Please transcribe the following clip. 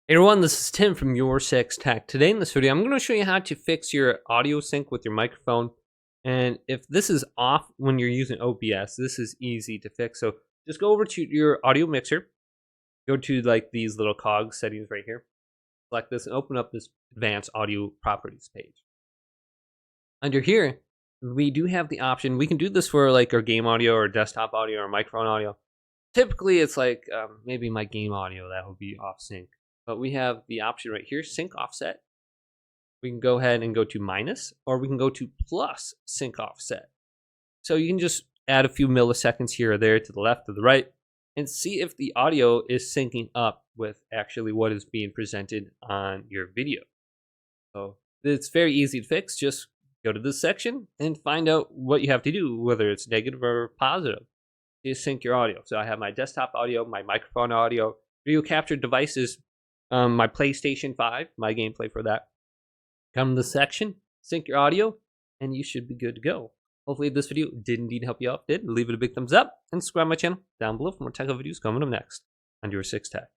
Hey everyone, this is Tim from Your Six Tech. Today in this video, I'm going to show you how to fix your audio sync with your microphone. And if this is off when you're using OBS, this is easy to fix. So just go over to your audio mixer, go to like these little cog settings right here, select this and open up this advanced audio properties page. Under here, we do have the option, we can do this for like our game audio or desktop audio or microphone audio. Typically it's like maybe my game audio that would be off sync. But we have the option right here, sync offset. We can go ahead and go to minus, or we can go to plus sync offset. So you can just add a few milliseconds here or there to the left or the right and see if the audio is syncing up with actually what is being presented on your video. So it's very easy to fix. Just go to this section and find out what you have to do, whether it's negative or positive, to sync your audio. So I have my desktop audio, my microphone audio, video capture devices, my PlayStation 5, my gameplay for that. Come to the section, sync your audio, and you should be good to go. Hopefully this video did indeed help you out. If it did, leave it a big thumbs up and subscribe to my channel down below for more tech videos coming up next on Your Six Tech.